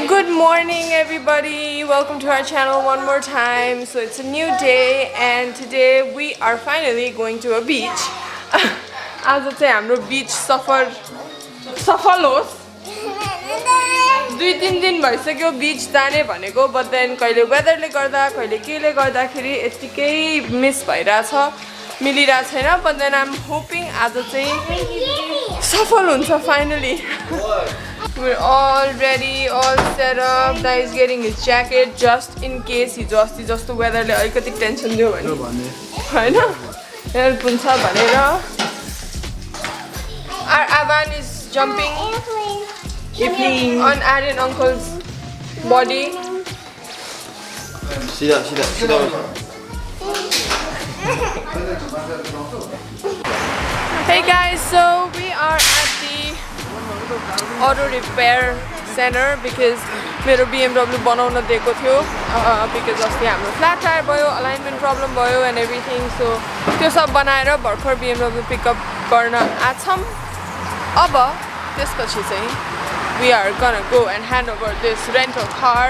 Good morning everybody, welcome to our channel one more time. So it's a new day and today we are finally going to a beach. आज चाहिँ हाम्रो beach सफल होस्। 2-3 दिन भइसक्यो beach जाने भनेको, but then कहिले weatherले गर्दा कहिले केले गर्दाखेरि यतिकै मिस भइराछ, मिलिरा छैन, but then I'm hoping आज चाहिँ सफल हुन्छ finally. We're all ready, all set up. Dai is getting his jacket just in case he just the weather le alikati tension diyo bhane. Haina? Help huncha bhanera. Our Avan is jumping on Aaron uncle's body. Sida. Hey guys, so we are at the auto repair center because मेरो BMW बनाउन दिएको थियो because अस्ति हाम्रो flat tire भयो, alignment problem भयो and everything, so त्यो सब बनाएर भर्खर BMW pick up गर्न आछौं। अब त्यसपछि चाहिँ we are gonna go and hand over this rental car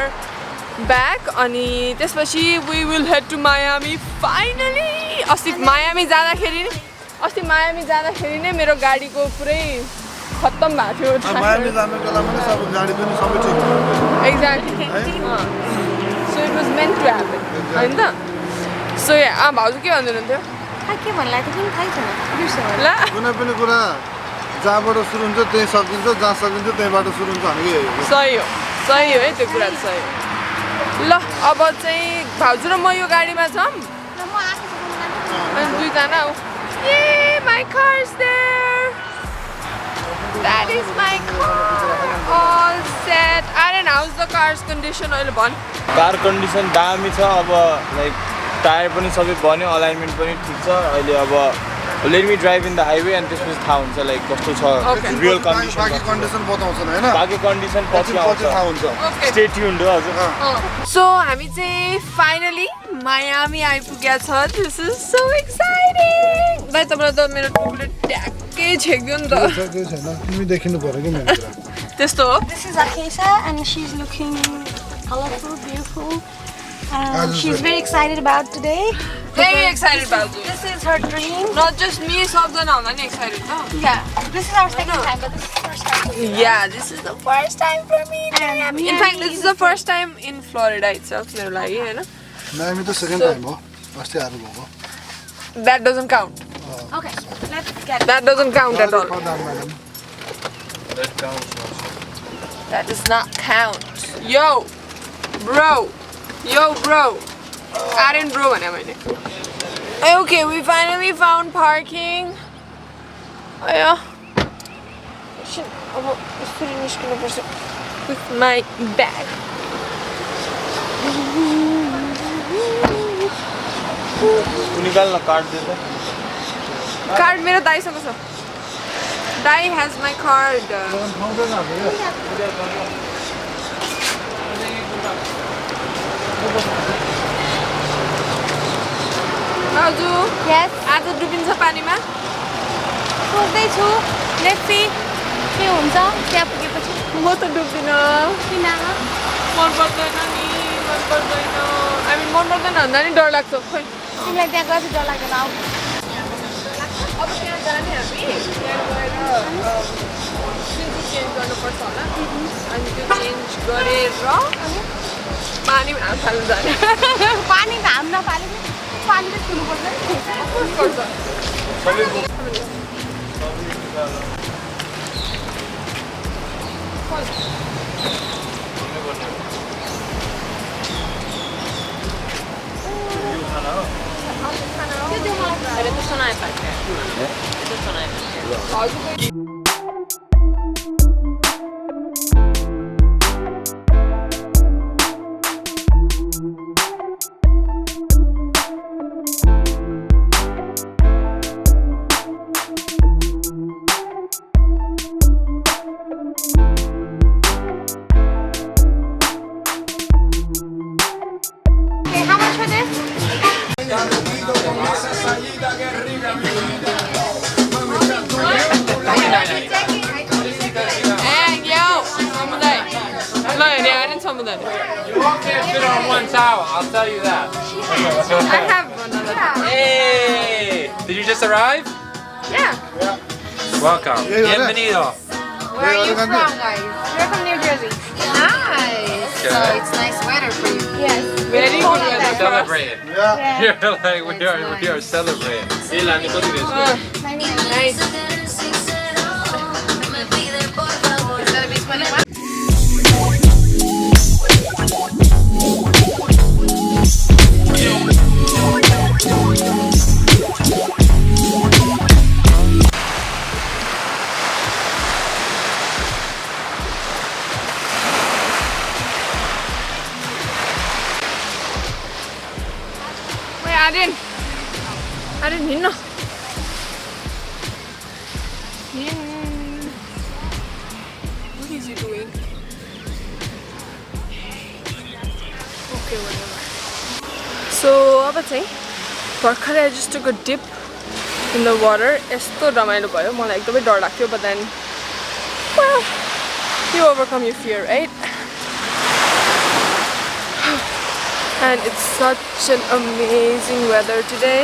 back अनि त्यसपछि we will head to Miami finally। अस्ति मायामी जाँदाखेरि नै मेरो गाडीको पुरै खत्तम भएको थियो। मायामी जानको बेलामा नि सब गाडी पनि सबै ठिक थियो। Exactly. So it was meant to happen. हैन त? So yeah, भाउजू के भन्दै हुनुहुन्थ्यो? के भन्ला त पनि थाहै छैन। बिर्स्यो। ल कुनै पनि कुरा जहाँबाट सुरु हुन्छ त्यही सकिन्छ, जहाँ सकिन्छ त्यहीबाट सुरु हुन्छ भनेको यही हो। सही हो है त्यो कुरा सही हो। ल अब चाहिँ भाउजू र म यो गाडीमा छौं। र म आएको छु अनि दुई जना हो। Yay, my car is there. That is my car. All set. Aaron, how's the car's condition? अहिले भन। कार कन्डिसन दामी छ। अब लाइक टायर पनि सबै बन्यो, अलाइनमेन्ट पनि ठीक छ। अहिले अब let me drive in the highway and त्यसपछि थाहा हुन्छ लाइक कस्तो छ रियल कन्डिसन। बाकी कन्डिसन बताउँछन् हैन? बाकी कन्डिसन पछि आउँछ, थाहा हुन्छ। स्टे ट्युन्ड हो हजुर। So हामी चाहिँ फाइनली मायामी आइपुगेका छ। This is so exciting. भाइ तपाईलाई त मेरो टोपीले ट्याक्कै छेक्दियो नि त। त्यो छैन, तिमी देखिनु पर्यो के मेरो कुरा। त्यस्तो हो। This is Akesha and she's looking colorful, beautiful. She's very excited about today. Very excited about it. This is her dream. Not just me, सबजना होला नि excited त। Yeah, this is our second time, but this is the first time. Yeah, this is the first time for me. And In fact, this is the first time in Florida itself मेरो लागि हैन? Miami त second time हो। अस्ति आएर भएको। That doesn't count. Okay, let's get it. That doesn't count at all. That does not count. Yo, bro. Aaron bro भने मैले। Okay, we finally found parking. Aya. अब यसरी निस्किनु पर्छ with my bag. निकाल्न कार्ड दे त। Card मेरो दाइसँग छ। Dai has my card. Raju, Yes, आज डुबिन्छ पानीमा? सोच्दैछु। Let's see के हुन्छ त्यहाँ पुगेपछि। म त डुब्दिन। किन? मन पर्दैन नि, मन पर्दैन। I mean मन पर्दैन भन्दा नि डर लाग्छ। खोइ। तिमीलाई त्यहाँ गएर डर लाग्दैन आऊ। अब त्यहाँ जाने हामी, त्यहाँ गएर स्विम चेन्ज गर्नुपर्छ होला। अनि त्यो चेन्ज गरेर पानीमा हात हाल्नु जाने। पानी घाम नफाले पानी त छुनुपर्छ नि। पर्छ। Pero esto es zona de parque. Esto es zona de parque. Okay, how much for this? अनि You all can't fit on one towel, I'll tell you that. I have another Hey! Did you just arrive? yeah Welcome. Yeah, yeah. Bienvenido. Where are you from, guys? we're from New Jersey Nice. So Okay. it's nice weather for you. yes very good weather for us. Celebrate. Yeah. You're like, we are celebrating. nice Wait, I didn't hiन्न What is he doing? Okay, whatever. So, अब चाहिँ भर्खरै I just took a dip in the water. यस्तो रमाइलो भयो मलाई एकदमै डर लाग्थ्यो but then well you overcome your fear, right? And it's such an amazing weather today.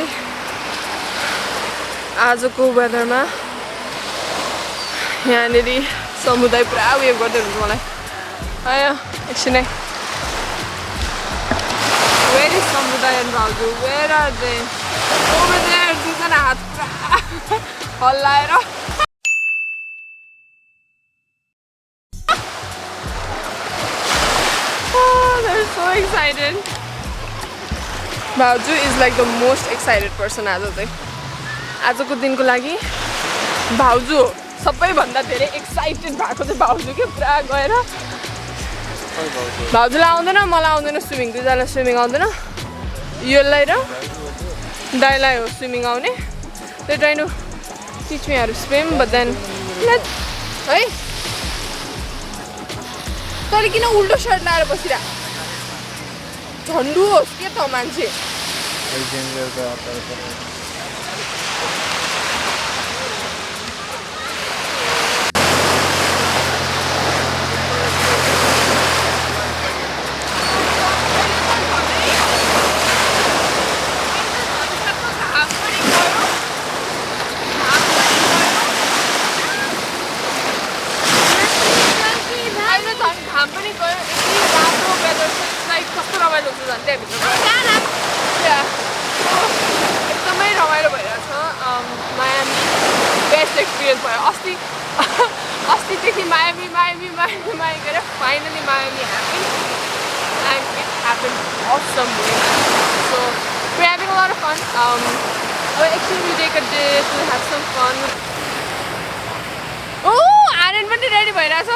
आजको वेदरमा यहाँनेरि समुदाय पुरा उयो गर्दै हुन्छ मलाई आयो एकछिनै Where is समुदाय and भाउजू? Where are they? Over there, दुईजना हात पुरा हल्लाएर Oh, they're so excited. भाउजू is like the most excited person आज चाहिँ आजको दिनको लागि भाउजू सबैभन्दा धेरै एक्साइटेड भएको चाहिँ भाउजू के पुरा गएर भाउजूलाई आउँदैन मलाई आउँदैन स्विमिङ दुईजनालाई स्विमिङ आउँदैन यसलाई र दाइलाई हो स्विमिङ आउने They're trying to teach me how to swim but then है तैँले किन उल्टो सर्ट लाएर बसिरा झन्डु होस् के त मान्छे घाम पनि गयो यति राम्रो वेदर चाहिँ कस्तो रमाइलो हुन्छ झन् त्यहाँभित्र एकदमै रमाइलो भइरहेछ मायामी बेस्ट एक्सपिरियन्स भयो अस्तिदेखि मायामी गरेर finally Miami happy and it happened awesomely. So we're having a lot of fun. Actually we take a dip, we'll have some fun. Oh, Anand पनि ready भइरहेछ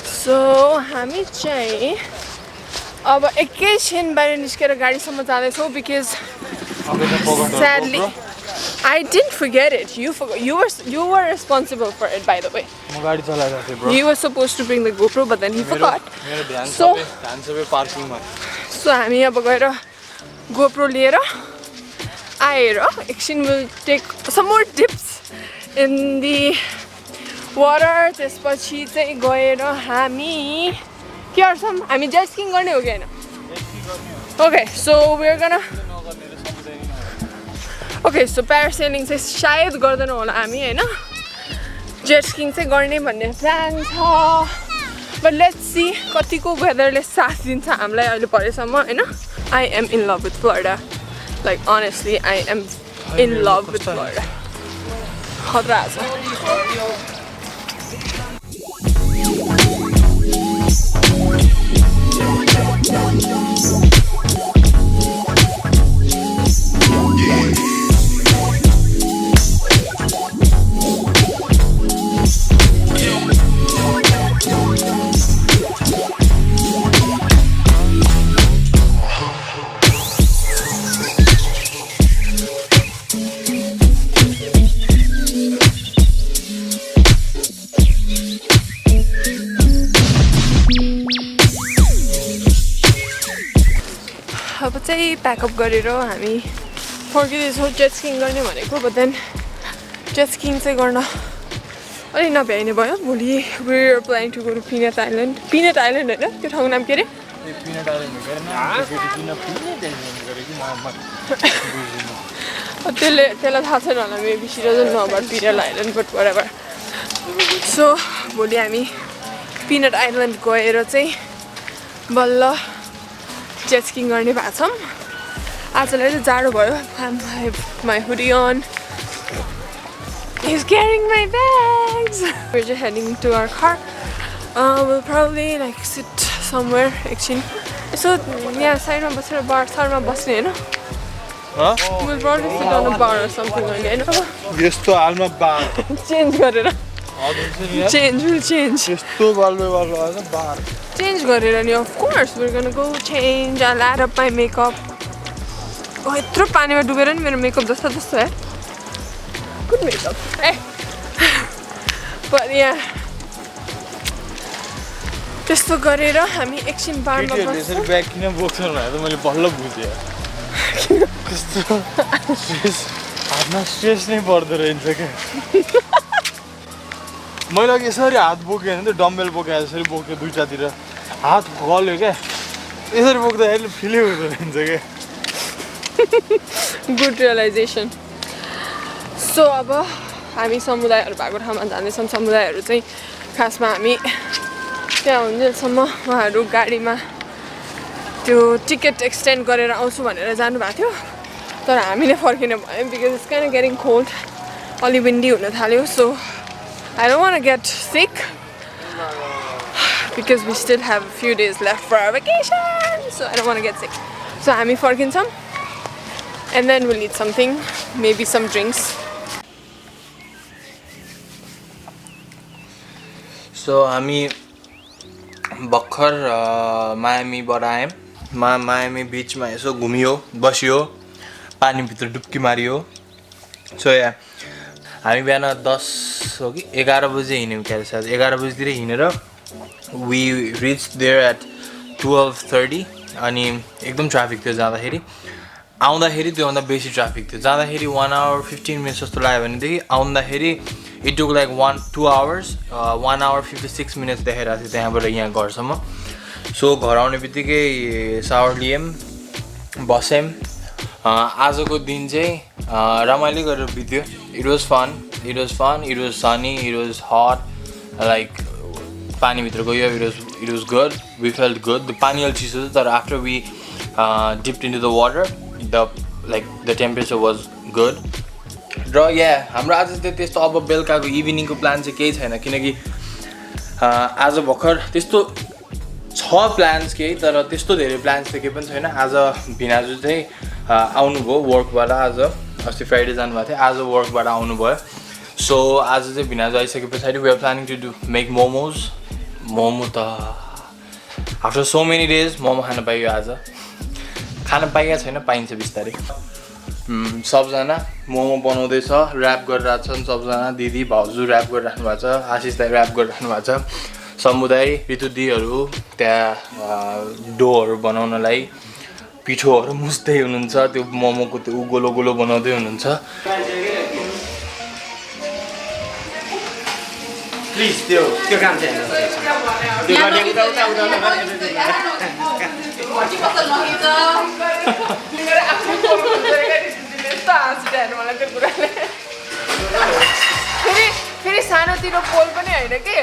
So हामी चाहिँ अब एकैछिन बाहिर निस्केर गाडीसम्म जाँदैछौँ because sadly I didn't forget it. You were responsible for it, by the way. You were supposed to bring the GoPro, but then he forgot. So हामी अब गएर GoPro लिएर आएर एकछिन will take some more dips in the water. त्यसपछि चाहिँ गएर हामी के गर्छौँ हामी जेट स्किङ गर्ने हो कि हैन? Okay, so we're gonna Okay, so parasailing चाहिँ सायद गर्दैन होला हामी हैन जेट स्किङ चाहिँ गर्ने भन्ने प्लान छ but let's see कतिको वेदरले साथ दिन्छ हामीलाई अहिले परेसम्म हैन I am in love with Florida, like honestly I am in love with Florida. खतरा छ अब चाहिँ प्याकअप गरेर हामी फर्किँदैछौँ जेट स्किङ गर्ने भनेको but then जेट स्किङ चाहिँ गर्न अलि नभ्याइने भयो भोलि we're planning to go to Peanut Island होइन त्यो ठाउँको नाम के अरे त्यसलाई थाहा छैन होला maybe she doesn't know about Peanut Island but whatever so भोलि हामी Peanut Island गएर चाहिँ बल्ल jet skiing गर्ने भएको छौँ आजलाई चाहिँ जाडो भयो I have my hoodie on He's carrying my bags. We're just heading to our car. We'll probably like sit somewhere. Actually, so yeah, side ma basera bar side ma basne हैन. We'll probably sit on a bar or something like that. यस्तो हालमा बार Change गरेर. Change will change. यस्तो बालबे बाल हैन बार Change गरेर नि of course we're gonna go change. I'll add up my makeup. Oh, यत्रो पानीमा डुबेर नि मेरो मेकअप जस्तो जस्तो है. Good makeup. Hey. But yeah. त्यस्तो गरेर हामी एकछिन बारमा बस्छौँ यसरी ब्याग किन बोक्छन् भनेर त मैले बल्ल बुझेँ कस्तो हातमा स्ट्रेस नै पर्दो रहेछ क्या मैले अघि यसरी हात बोकेँ भने त डम्बेल बोकेँ यसरी बोक्यो दुईटातिर हात गल्यो क्या यसरी बोक्दाखेरि फिलै हुँदो रहेछ क्या Good realization. So अब हामी समुदायहरू भएको ठाउँमा जाँदैछौँ समुदायहरू चाहिँ खासमा हामी त्यहाँ हुन्जेलसम्म उहाँहरू गाडीमा त्यो टिकट एक्सटेन्ड गरेर आउँछु भनेर जानुभएको थियो तर हामी नै फर्किनु भयो because it's kind of getting cold अलि विन्डी हुन थाल्यो so I don't want to get sick because we still have a few days left for our vacation so I don't want to get sick so हामी फर्किन्छौँ and then we'll eat something maybe some drinks So हामी भर्खर मायामीबाट आयौँ Miami बिचमा यसो घुमियो बसियो पानीभित्र डुब्की Mario so या हामी बिहान 10 हो कि 11 बजे हिँड्यौँ क्या सायद 11 बजीतिर हिँडेर वी रिच देयर एट 12:30 अनि एकदम ट्राफिक थियो जाँदाखेरि आउँदाखेरि त्योभन्दा बेसी ट्राफिक थियो जाँदाखेरि 1 hour 15 minutes जस्तो लाग्यो भनेदेखि आउँदाखेरि it took like 2 hours 1 hour 56 minutes देखाइरहेको थियो त्यहाँबाट यहाँ घरसम्म सो घर आउने बित्तिकै सावर लियौँ बस्यौँ आजको दिन चाहिँ रमाइलो गरेर बित्यो it was fun it was sunny it was hot like पानीभित्र गयो it was good we felt good पानी अलि चिसो थियो तर after we dipped into the water the temperature was good र हाम्रो आज चाहिँ त्यस्तो अब बेलुकाको इभिनिङको प्लान चाहिँ केही छैन किनकि आज भर्खर त्यस्तो छ प्लान्स केही तर त्यस्तो धेरै प्लान्स त केही पनि छैन आज भिनाजु चाहिँ आउनुभयो वर्कबाट आज अस्ति फ्राइडे जानुभएको थियो आज वर्कबाट आउनुभयो सो आज चाहिँ भिनाजु आइसके पछाडि we are planning to do make momos momo त after so many days momo खान पाइयो आज खान पाइएको छैन पाइन्छ बिस्तारै सबजना मोमो बनाउँदैछ ऱ्याप गरिरहेको छन् सबजना दिदी भाउजू ऱ्याप गरिराख्नु भएको छ आशिष दाई ऱ्याप गरिराख्नु भएको छ समुदाय ऋतुदीहरू त्यहाँ डोहरू बनाउनलाई पिठोहरू मुस्दै हुनुहुन्छ त्यो मोमोको त्यो गोलो गोलो बनाउँदै हुनुहुन्छ प्लिज त्यो काम चाहिँ फेरि सानोतिर पोल पनि होइन कि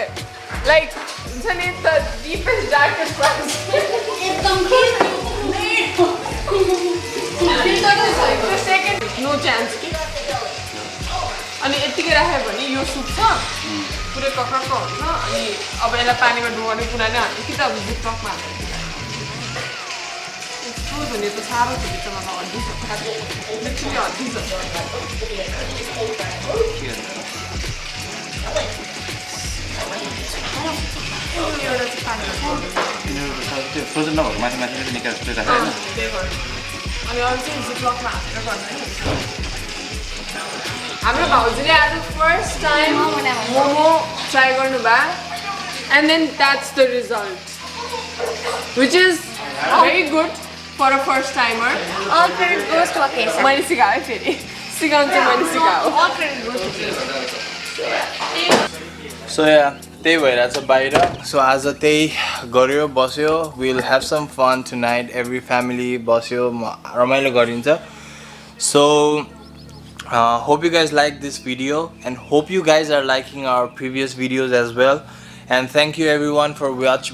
लाइक हुन्छ नि the deepest darkest second no chance कि अनि यत्तिकै राख्यो भने यो सुक्छ पुरै कक्रक्क हुन्छ अनि अब यसलाई पानीमा डुबाउने कुरा नै हाल्नु कि त अब जिप्लकमा हाल्नु यस्तो हुने त साह्रो छ बिचमा त हड्डिस लिटरली हड्डिस फ्रोजन नभएको माथि माथि निकाल्छ अनि अरू चाहिँ जिप्लकमा हालेर गर्दैन हाम्रो भाउजूले आज फर्स्ट टाइम मोमो ट्राई गर्नुभयो and then that's the result which is very good for a first timer All credit goes to Akesa. मैले सिकाएँ फेरि सिकाउनु चाहिँ मैले सिकाऊ All credit goes to Akesa. So yeah त्यही भइरहेछ बाहिर सो आज त्यही गऱ्यो बस्यो will have some fun tonight every family बस्यो रमाइलो गरिन्छ so hope you guys like this video and hope you guys are liking our previous videos as well and thank you everyone for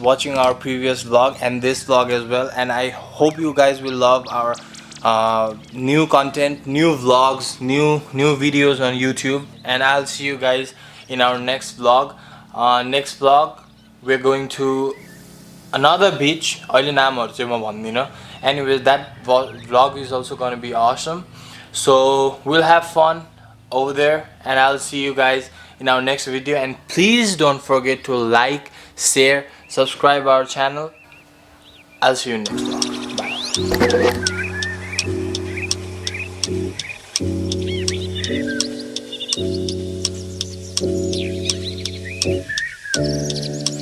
watching our previous vlog and this vlog as well and I hope you guys will love our new content, new vlogs, new videos on YouTube and I'll see you guys in our next vlog. Next vlog we're going to another beach. Anyways, that vlog is also going to be awesome. So we'll have fun over there and I'll see you guys in our next video and please don't forget to like, share, subscribe our channel. I'll see you in next vlog. Bye.